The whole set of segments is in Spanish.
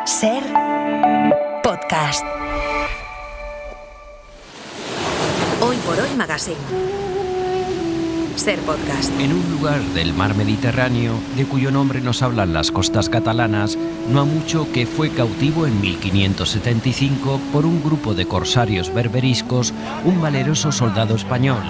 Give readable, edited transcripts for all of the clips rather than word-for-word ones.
Ser podcast. Hoy por hoy Magazine. Ser podcast. En un lugar del mar Mediterráneo, de cuyo nombre nos hablan las costas catalanas, no ha mucho que fue cautivo en 1575 por un grupo de corsarios berberiscos, un valeroso soldado español.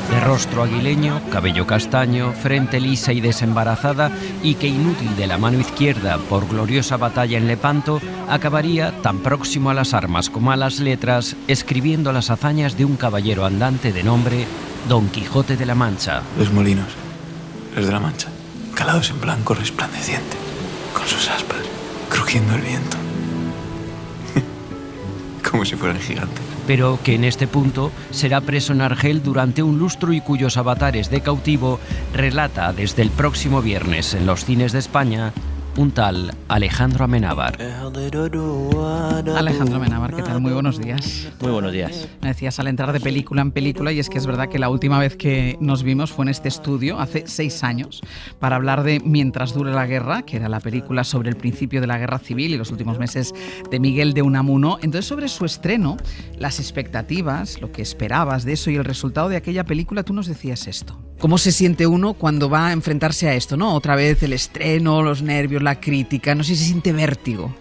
De rostro aguileño, cabello castaño, frente lisa y desembarazada, y que inútil de la mano izquierda por gloriosa batalla en Lepanto, acabaría, tan próximo a las armas como a las letras, escribiendo las hazañas de un caballero andante de nombre Don Quijote de la Mancha. Los molinos, los de la Mancha, calados en blanco resplandeciente, con sus aspas, crujiendo el viento, como si fueran gigantes. Pero que en este punto será preso en Argel durante un lustro y cuyos avatares de cautivo relata desde el próximo viernes en los cines de España un tal Alejandro Amenábar. Alejandro Amenábar, ¿qué tal? Muy buenos días. Muy buenos días. Me decías al entrar de película en película, y es que es verdad que la última vez que nos vimos fue en este estudio, hace 6 años, para hablar de Mientras dure la guerra, que era la película sobre el principio de la guerra civil y los últimos meses de Miguel de Unamuno. Entonces, sobre su estreno, las expectativas, lo que esperabas de eso y el resultado de aquella película, tú nos decías esto. ¿Cómo se siente uno cuando va a enfrentarse a esto, no? Otra vez el estreno, los nervios, la crítica, no sé si se siente vértigo.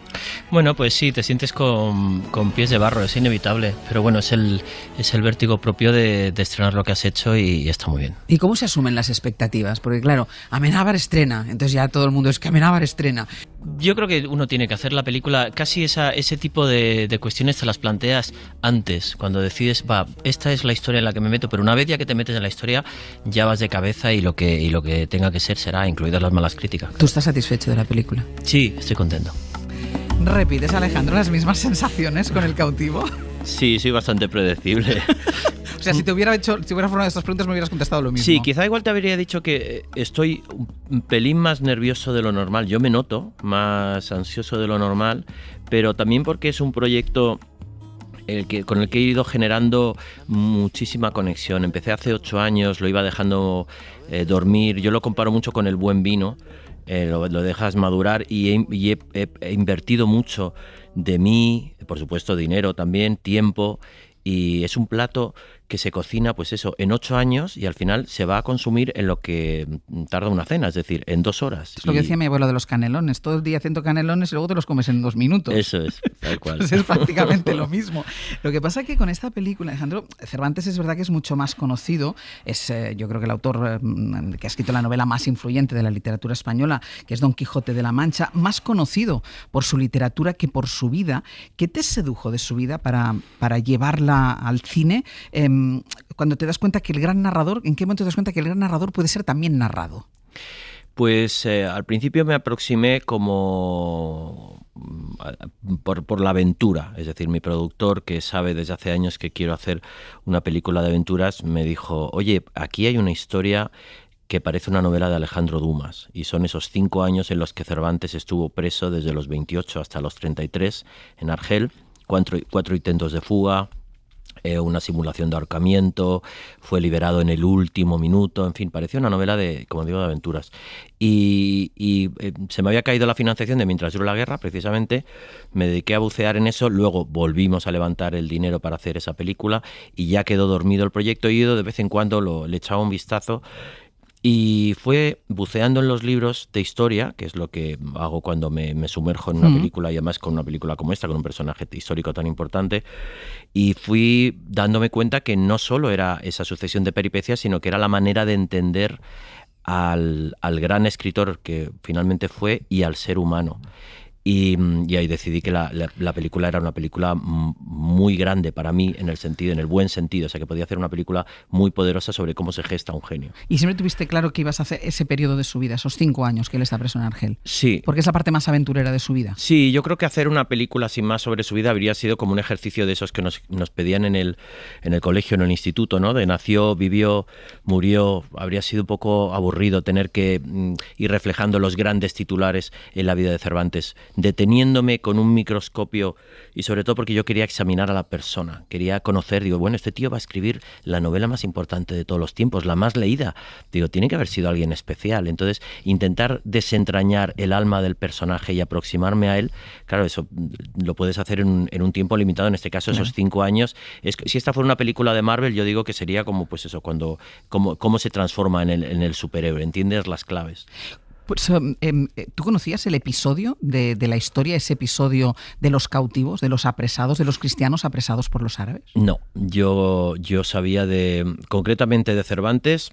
Bueno, pues sí, te sientes con pies de barro, es inevitable, pero bueno, es el vértigo propio de estrenar lo que has hecho y está muy bien. ¿Y cómo se asumen las expectativas? Porque claro, Amenábar estrena, entonces ya todo el mundo es que Amenábar estrena. Yo creo que uno tiene que hacer la película, casi ese tipo de cuestiones te las planteas antes, cuando decides, esta es la historia en la que me meto, pero una vez ya que te metes en la historia, ya vas de cabeza y lo que tenga que ser será, incluidas las malas críticas. ¿Tú estás satisfecho de la película? Sí, estoy contento. ¿Repites, Alejandro, las mismas sensaciones con El cautivo? Sí, soy bastante predecible. O sea, si te hubiera formulado estas preguntas me hubieras contestado lo mismo. Sí, quizá igual te habría dicho que estoy un pelín más nervioso de lo normal. Yo me noto más ansioso de lo normal, pero también porque es un proyecto con el que he ido generando muchísima conexión. Empecé hace 8 años, lo iba dejando dormir. Yo lo comparo mucho con el buen vino. Lo dejas madurar y he invertido mucho de mí, por supuesto dinero también, tiempo, y es un plato que se cocina, pues eso, en 8 años y al final se va a consumir en lo que tarda una cena, es decir, en 2 horas. Es lo que decía mi abuelo de los canelones, todo el día haciendo canelones y luego te los comes en 2 minutos. Eso es, tal cual. Pues es prácticamente lo mismo. Lo que pasa es que con esta película, Alejandro, Cervantes es verdad que es mucho más conocido, es yo creo que el autor que ha escrito la novela más influyente de la literatura española, que es Don Quijote de la Mancha, más conocido por su literatura que por su vida. ¿Qué te sedujo de su vida para llevarla al cine? Cuando te das cuenta que el gran narrador, ¿en qué momento te das cuenta que el gran narrador puede ser también narrado? Pues al principio me aproximé como por la aventura, es decir, mi productor, que sabe desde hace años que quiero hacer una película de aventuras, me dijo, oye, aquí hay una historia que parece una novela de Alejandro Dumas, y son esos 5 años en los que Cervantes estuvo preso desde los 28 hasta los 33 en Argel, 4 intentos de fuga, una simulación de ahorcamiento, fue liberado en el último minuto, en fin, parecía una novela de, como digo, de aventuras. Y se me había caído la financiación de Mientras duró la guerra, precisamente, me dediqué a bucear en eso, luego volvimos a levantar el dinero para hacer esa película y ya quedó dormido el proyecto, y de vez en cuando le echaba un vistazo. Y fue buceando en los libros de historia, que es lo que hago cuando me sumerjo en una película, y además con una película como esta, con un personaje histórico tan importante, y fui dándome cuenta que no solo era esa sucesión de peripecias, sino que era la manera de entender al gran escritor que finalmente fue y al ser humano. Y ahí decidí que la película era una película muy grande para mí, en el buen sentido, o sea que podía hacer una película muy poderosa sobre cómo se gesta un genio. ¿Y siempre tuviste claro que ibas a hacer ese periodo de su vida, esos 5 años que él está preso en Argel? Sí. Porque es la parte más aventurera de su vida. Sí, yo creo que hacer una película sin más sobre su vida habría sido como un ejercicio de esos que nos pedían en el colegio, en el instituto, ¿no? De nació, vivió, murió. Habría sido un poco aburrido tener que ir reflejando los grandes titulares en la vida de Cervantes deteniéndome con un microscopio y sobre todo porque yo quería examinar a la persona, quería conocer, digo, bueno, este tío va a escribir la novela más importante de todos los tiempos, la más leída, digo, tiene que haber sido alguien especial. Entonces, intentar desentrañar el alma del personaje y aproximarme a él, claro, eso lo puedes hacer en un tiempo limitado, en este caso esos 5 años. Si esta fuera una película de Marvel, yo digo que sería como, pues eso, cómo se transforma en el superhéroe, entiendes las claves. Pues, ¿tú conocías el episodio de la historia, ese episodio de los cautivos, de los apresados, de los cristianos apresados por los árabes? No, yo sabía concretamente de Cervantes,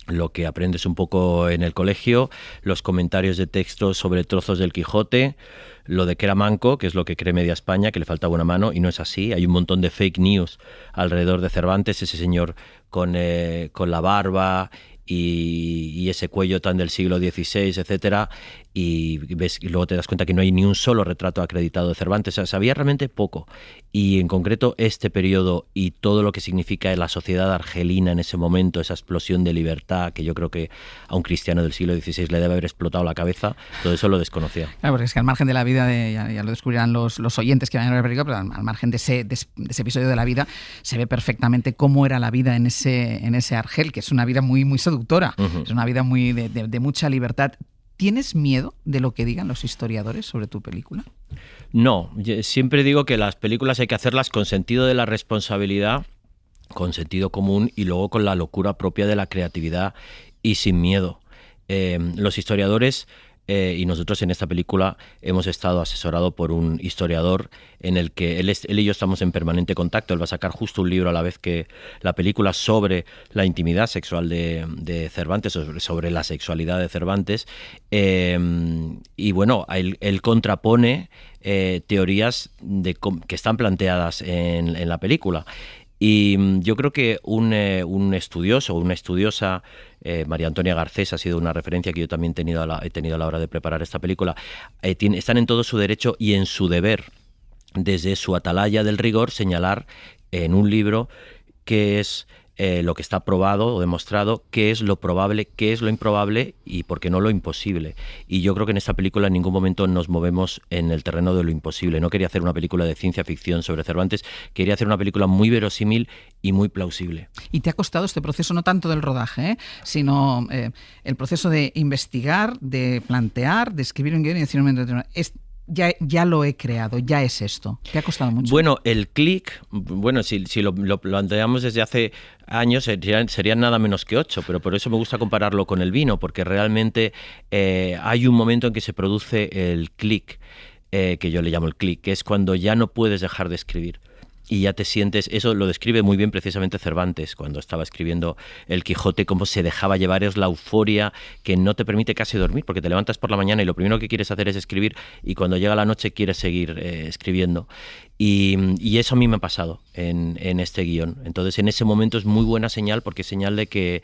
lo que aprendes un poco en el colegio, los comentarios de texto sobre trozos del Quijote, lo de que era manco, que es lo que cree media España, que le faltaba una mano, y no es así. Hay un montón de fake news alrededor de Cervantes, ese señor con la barba y ese cuello tan del siglo XVI, etcétera, y luego te das cuenta que no hay ni un solo retrato acreditado de Cervantes. O sea, sabía realmente poco, y en concreto este periodo y todo lo que significa la sociedad argelina en ese momento, esa explosión de libertad que yo creo que a un cristiano del siglo XVI le debe haber explotado la cabeza, todo eso lo desconocía. Claro, porque es que al margen de la vida, ya lo descubrirán los oyentes que vayan a ver la película, pero al margen de ese episodio de la vida, se ve perfectamente cómo era la vida en ese Argel, que es una vida muy, muy seductora, es una vida muy de mucha libertad. ¿Tienes miedo de lo que digan los historiadores sobre tu película? No, siempre digo que las películas hay que hacerlas con sentido de la responsabilidad, con sentido común y luego con la locura propia de la creatividad y sin miedo. Los historiadores, y nosotros en esta película hemos estado asesorados por un historiador en el que él y yo estamos en permanente contacto. Él va a sacar justo un libro a la vez que la película sobre la intimidad sexual de Cervantes, sobre la sexualidad de Cervantes, y bueno, él contrapone teorías que están planteadas en la película. Y yo creo que un estudioso o una estudiosa, María Antonia Garcés ha sido una referencia que yo también he tenido a la hora de preparar esta película, están en todo su derecho y en su deber, desde su atalaya del rigor, señalar en un libro qué es lo que está probado o demostrado, qué es lo probable, qué es lo improbable y por qué no lo imposible. Y yo creo que en esta película en ningún momento nos movemos en el terreno de lo imposible. No quería hacer una película de ciencia ficción sobre Cervantes, quería hacer una película muy verosímil y muy plausible. ¿Y te ha costado este proceso, no tanto del rodaje, sino el proceso de investigar, de plantear, de escribir un guión y decir un momento ya lo he creado, ya es esto? ¿Te ha costado mucho? Bueno, el clic, si lo planteamos desde hace años, serían nada menos que 8, pero por eso me gusta compararlo con el vino, porque realmente hay un momento en que se produce el clic, que yo le llamo el clic, que es cuando ya no puedes dejar de escribir. Y ya te sientes, eso lo describe muy bien precisamente Cervantes cuando estaba escribiendo El Quijote, cómo se dejaba llevar, es la euforia que no te permite casi dormir, porque te levantas por la mañana y lo primero que quieres hacer es escribir, y cuando llega la noche quieres seguir escribiendo. Y eso a mí me ha pasado en este guión. Entonces en ese momento es muy buena señal, porque es señal de que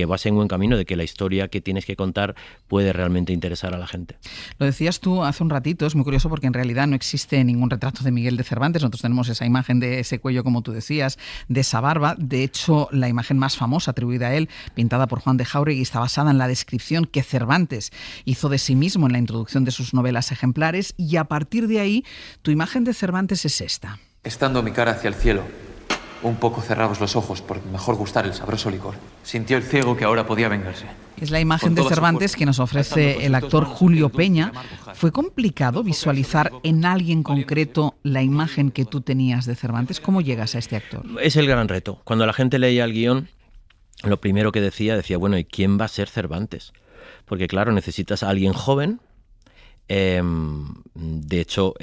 vas en buen camino, de que la historia que tienes que contar puede realmente interesar a la gente. Lo decías tú hace un ratito, es muy curioso porque en realidad no existe ningún retrato de Miguel de Cervantes. Nosotros tenemos esa imagen de ese cuello, como tú decías, de esa barba. De hecho, la imagen más famosa atribuida a él, pintada por Juan de Jáuregui, está basada en la descripción que Cervantes hizo de sí mismo en la introducción de sus novelas ejemplares, y a partir de ahí tu imagen de Cervantes es esta. Estando mi cara hacia el cielo, un poco cerrados los ojos por mejor gustar el sabroso licor, sintió el ciego que ahora podía vengarse. Es la imagen de Cervantes que nos ofrece el actor Julio Peña. ¿Fue complicado visualizar en alguien concreto la imagen que tú tenías de Cervantes? ¿Cómo llegas a este actor? Es el gran reto. Cuando la gente leía el guión, lo primero que decía, bueno, ¿y quién va a ser Cervantes? Porque claro, necesitas a alguien joven. De hecho,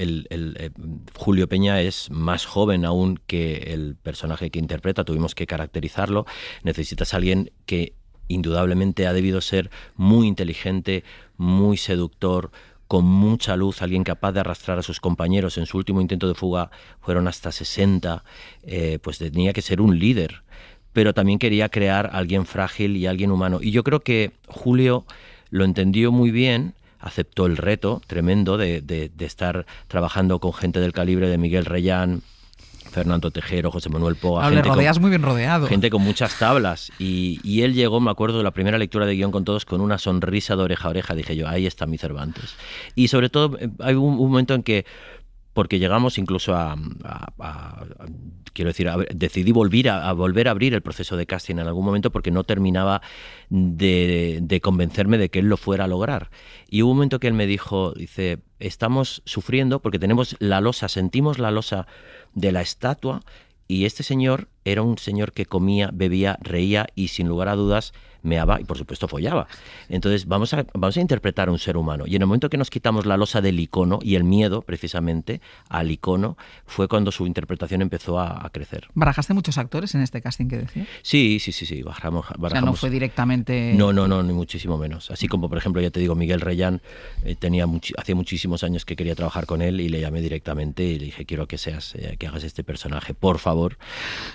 Julio Peña es más joven aún que el personaje que interpreta, tuvimos que caracterizarlo. Necesitas a alguien que indudablemente ha debido ser muy inteligente, muy seductor, con mucha luz, alguien capaz de arrastrar a sus compañeros. En su último intento de fuga fueron hasta 60, pues tenía que ser un líder, pero también quería crear a alguien frágil y a alguien humano. Y yo creo que Julio lo entendió muy bien, aceptó el reto tremendo de estar trabajando con gente del calibre de Miguel Reyán, Fernando Tejero, José Manuel Poga. Le rodeas muy bien rodeado. Gente con muchas tablas. Y él llegó, me acuerdo, de la primera lectura de guión con todos, con una sonrisa de oreja a oreja. Dije yo, ahí está mi Cervantes. Y sobre todo, hay un momento en que, porque llegamos incluso quiero decir, decidí volver a abrir el proceso de casting en algún momento porque no terminaba de convencerme de que él lo fuera a lograr. Y hubo un momento que él me dijo, dice, estamos sufriendo porque tenemos la losa, sentimos la losa de la estatua, y este señor era un señor que comía, bebía, reía y sin lugar a dudas meaba y por supuesto follaba. Entonces vamos a interpretar a un ser humano, y en el momento que nos quitamos la losa del icono y el miedo precisamente al icono, fue cuando su interpretación empezó a crecer. ¿Barajaste muchos actores en este casting que decías? Sí, barajamos. O sea, no fue directamente... No, ni muchísimo menos. Así como, por ejemplo, ya te digo, Miguel Reyán, hacía muchísimos años que quería trabajar con él y le llamé directamente y le dije, quiero que hagas este personaje, por favor.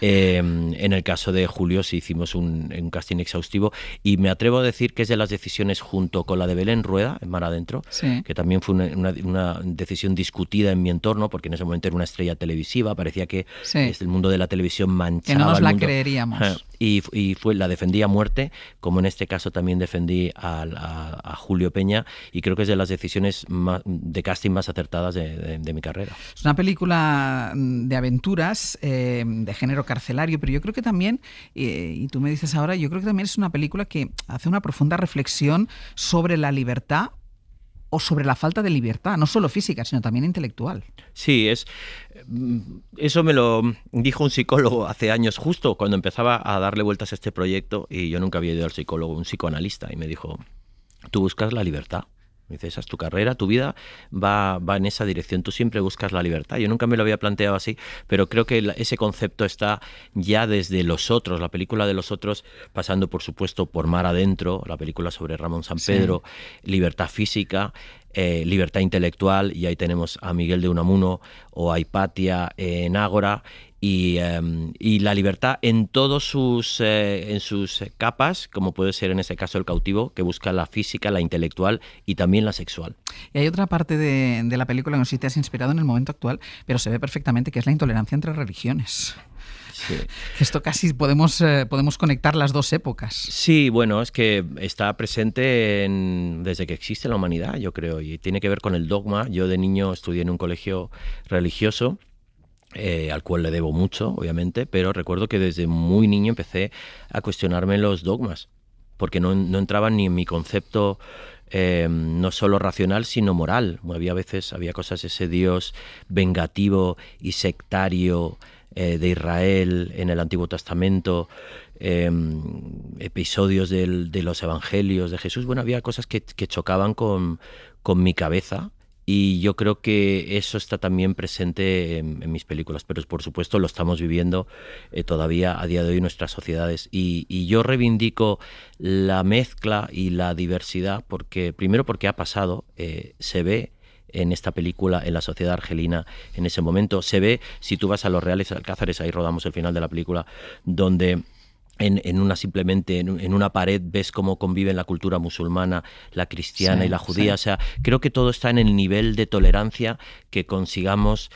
En el caso de Julio sí hicimos un casting exhaustivo, y me atrevo a decir que es de las decisiones, junto con la de Belén Rueda en Mar Adentro, sí, que también fue una decisión discutida en mi entorno, porque en ese momento era una estrella televisiva, parecía que el mundo de la televisión manchaba. Que no nos la mundo. Creeríamos. Y la defendí a muerte, como en este caso también defendí a Julio Peña, y creo que es de las decisiones de casting más acertadas de mi carrera. Es una película de aventuras, de género carcelario, pero yo creo que también, y tú me dices ahora, yo creo que también es una película que hace una profunda reflexión sobre la libertad o sobre la falta de libertad, no solo física, sino también intelectual. Sí, eso me lo dijo un psicólogo hace años, justo cuando empezaba a darle vueltas a este proyecto, y yo nunca había ido al psicólogo, un psicoanalista, y me dijo, tú buscas la libertad. Me dice, esa es tu carrera, tu vida va en esa dirección, tú siempre buscas la libertad. Yo nunca me lo había planteado así, pero creo que ese concepto está ya desde Los Otros, la película de Los Otros, pasando por supuesto por Mar Adentro, la película sobre Ramón Sampedro, sí, libertad física, libertad intelectual, y ahí tenemos a Miguel de Unamuno o a Hipatia en Ágora, y la libertad en en sus capas, como puede ser en este caso El cautivo, que busca la física, la intelectual y también la sexual. Y hay otra parte de la película que no sé si te has inspirado en el momento actual, pero se ve perfectamente, que es la intolerancia entre religiones. Sí. Esto casi podemos conectar las dos épocas. Sí, bueno, es que está presente desde que existe la humanidad, yo creo, y tiene que ver con el dogma. Yo de niño estudié en un colegio religioso, al cual le debo mucho, obviamente, pero recuerdo que desde muy niño empecé a cuestionarme los dogmas, porque no entraban ni en mi concepto no solo racional, sino moral. Había cosas, ese Dios vengativo y sectario de Israel en el Antiguo Testamento, episodios de los evangelios de Jesús. Bueno, había cosas que chocaban con mi cabeza, y yo creo que eso está también presente en mis películas, pero por supuesto lo estamos viviendo todavía a día de hoy en nuestras sociedades, y yo reivindico la mezcla y la diversidad primero porque ha pasado, se ve en esta película, en la sociedad argelina en ese momento, se ve si tú vas a los Reales Alcázares, ahí rodamos el final de la película, donde en una pared ves cómo conviven la cultura musulmana, la cristiana y la judía. O sea, creo que todo está en el nivel de tolerancia que consigamos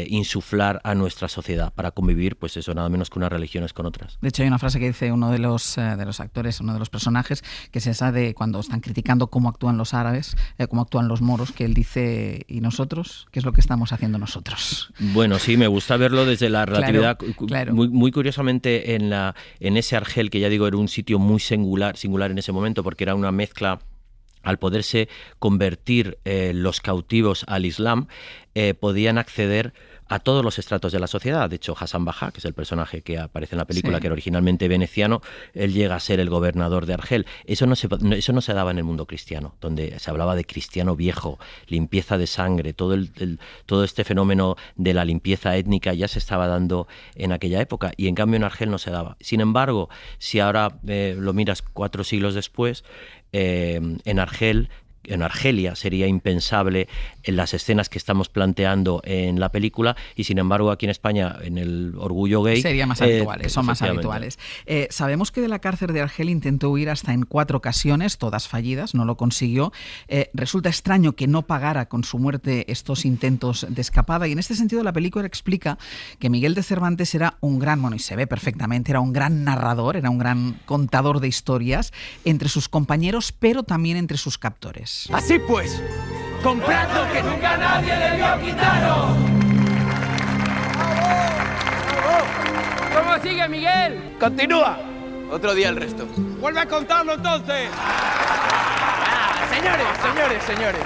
insuflar a nuestra sociedad para convivir, pues eso, nada menos que unas religiones con otras. De hecho, hay una frase que dice uno de los actores, uno de los personajes, que es esa de cuando están criticando cómo actúan los árabes, cómo actúan los moros, que él dice, ¿y nosotros? ¿Qué es lo que estamos haciendo nosotros? Bueno, sí, me gusta verlo desde la relatividad. Claro. Muy curiosamente, en ese Argel, que ya digo, era un sitio muy singular en ese momento, porque era una mezcla. Al poderse convertir los cautivos al Islam, podían acceder a todos los estratos de la sociedad. De hecho, Hassan Bajá, que es el personaje que aparece en la película, que era originalmente veneciano, él llega a ser el gobernador de Argel. Eso no se daba en el mundo cristiano, donde se hablaba de cristiano viejo, limpieza de sangre, todo este fenómeno de la limpieza étnica ya se estaba dando en aquella época, y en cambio en Argel no se daba. Sin embargo, si ahora lo miras 4 siglos después, en Argel en Argelia sería impensable en las escenas que estamos planteando en la película, y sin embargo aquí en España, en el Orgullo Gay... Sería más habituales, son más habituales. Sabemos que de la cárcel de Argel intentó huir hasta en 4 ocasiones, todas fallidas, no lo consiguió. Resulta extraño que no pagara con su muerte estos intentos de escapada, y en este sentido la película explica que Miguel de Cervantes era un gran, bueno, y se ve perfectamente, era un gran narrador, era un gran contador de historias entre sus compañeros, pero también entre sus captores. Así pues, comprad lo que nunca nadie debió quitaros. ¿Cómo sigue, Miguel? Continúa. Otro día el resto. ¡Vuelve a contarlo entonces! Señores.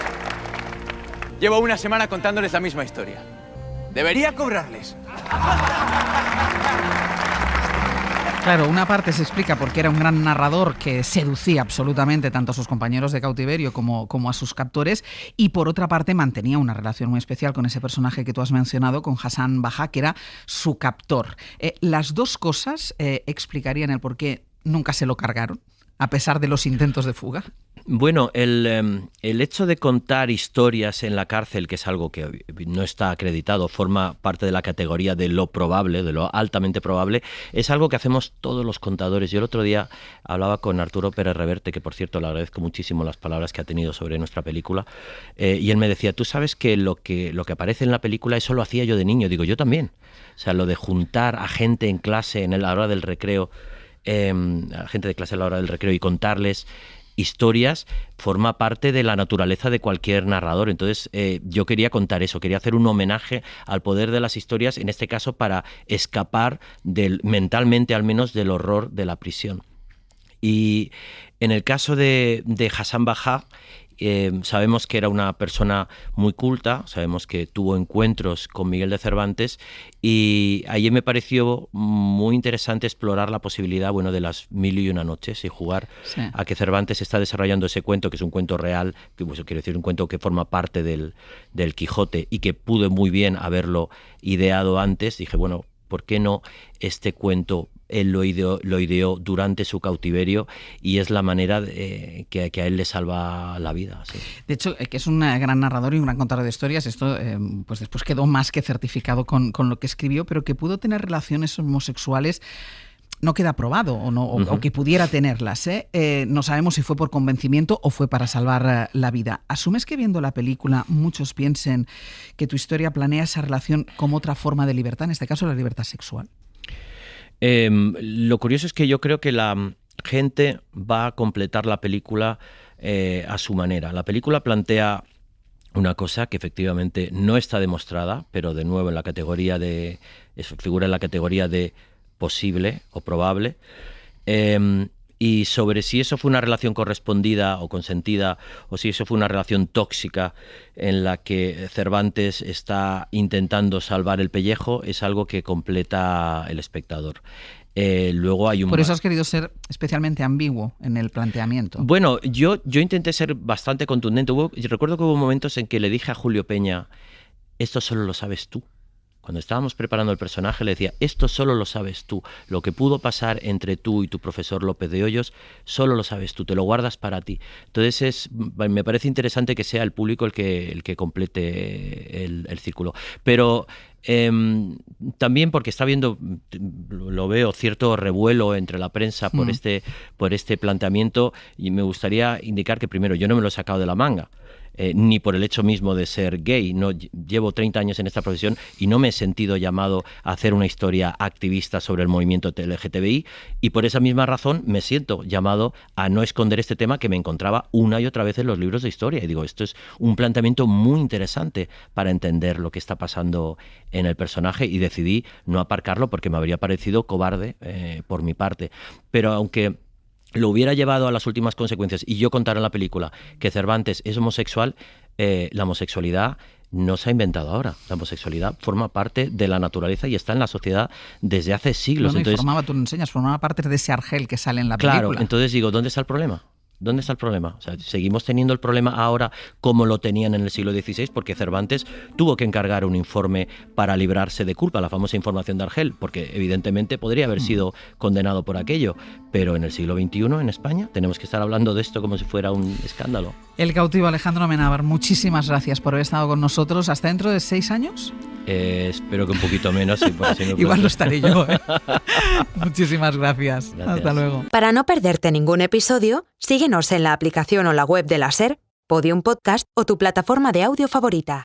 Llevo una semana contándoles la misma historia. Debería cobrarles. Claro, una parte se explica porque era un gran narrador que seducía absolutamente tanto a sus compañeros de cautiverio como a sus captores, y por otra parte mantenía una relación muy especial con ese personaje que tú has mencionado, con Hassan Bajá, que era su captor. Las dos cosas explicarían el por qué nunca se lo cargaron, a pesar de los intentos de fuga. Bueno, el hecho de contar historias en la cárcel, que es algo que no está acreditado, forma parte de la categoría de lo probable, de lo altamente probable, es algo que hacemos todos los contadores. Yo el otro día hablaba con Arturo Pérez Reverte, que por cierto le agradezco muchísimo las palabras que ha tenido sobre nuestra película, y él me decía, tú sabes que lo que aparece en la película, eso lo hacía yo de niño. Digo, yo también. O sea, lo de juntar a gente en clase en la hora del recreo, a gente de clase a la hora del recreo, y contarles historias, forma parte de la naturaleza de cualquier narrador. Entonces yo quería contar eso, quería hacer un homenaje al poder de las historias, en este caso para escapar mentalmente al menos del horror de la prisión. Y en el caso de Hassan Bajá, sabemos que era una persona muy culta, sabemos que tuvo encuentros con Miguel de Cervantes, y ahí me pareció muy interesante explorar la posibilidad, bueno, de las 1001 noches y jugar a que Cervantes está desarrollando ese cuento, que es un cuento real, que pues, quiero decir, un cuento que forma parte del Quijote y que pude muy bien haberlo ideado antes. Dije, bueno, ¿por qué no este cuento? Él lo ideó durante su cautiverio, y es la manera que a él le salva la vida. Sí. De hecho, que es un gran narrador y un gran contador de historias, esto pues después quedó más que certificado con lo que escribió, pero que pudo tener relaciones homosexuales no queda probado o que pudiera tenerlas. No sabemos si fue por convencimiento o fue para salvar la vida. ¿Asumes que viendo la película muchos piensen que tu historia planea esa relación como otra forma de libertad, en este caso la libertad sexual? Lo curioso es que yo creo que la gente va a completar la película a su manera. La película plantea una cosa que efectivamente no está demostrada, pero de nuevo figura en la categoría de posible o probable. Y sobre si eso fue una relación correspondida o consentida, o si eso fue una relación tóxica en la que Cervantes está intentando salvar el pellejo, es algo que completa el espectador. Luego hay Por eso has querido ser especialmente ambiguo en el planteamiento. Bueno, yo intenté ser bastante contundente. Recuerdo que hubo momentos en que le dije a Julio Peña, esto solo lo sabes tú. Cuando estábamos preparando el personaje le decía, esto solo lo sabes tú, lo que pudo pasar entre tú y tu profesor López de Hoyos, solo lo sabes tú, te lo guardas para ti. Entonces me parece interesante que sea el público el que complete el círculo. Pero también porque lo veo cierto revuelo entre la prensa por este planteamiento, y me gustaría indicar que primero yo no me lo he sacado de la manga. Ni por el hecho mismo de ser gay. No, llevo 30 años en esta profesión y no me he sentido llamado a hacer una historia activista sobre el movimiento LGTBI, y por esa misma razón me siento llamado a no esconder este tema que me encontraba una y otra vez en los libros de historia. Y digo, esto es un planteamiento muy interesante para entender lo que está pasando en el personaje, y decidí no aparcarlo porque me habría parecido cobarde por mi parte. Pero aunque lo hubiera llevado a las últimas consecuencias y yo contara en la película que Cervantes es homosexual, la homosexualidad no se ha inventado ahora. La homosexualidad forma parte de la naturaleza y está en la sociedad desde hace siglos. Tú lo enseñas, formaba parte de ese Argel que sale en la película. Claro, entonces digo, ¿dónde está el problema? ¿Dónde está el problema? O sea, seguimos teniendo el problema ahora como lo tenían en el siglo XVI, porque Cervantes tuvo que encargar un informe para librarse de culpa, la famosa información de Argel, porque evidentemente podría haber sido condenado por aquello, pero en el siglo XXI en España tenemos que estar hablando de esto como si fuera un escándalo. El cautivo Alejandro Amenábar, muchísimas gracias por haber estado con nosotros. ¿Hasta dentro de 6 años? Espero que un poquito menos. Sí, por si no Igual lo estaré yo. Muchísimas gracias. Hasta luego. Para no perderte ningún episodio, síguenos en la aplicación o la web de la SER, Podium Podcast o tu plataforma de audio favorita.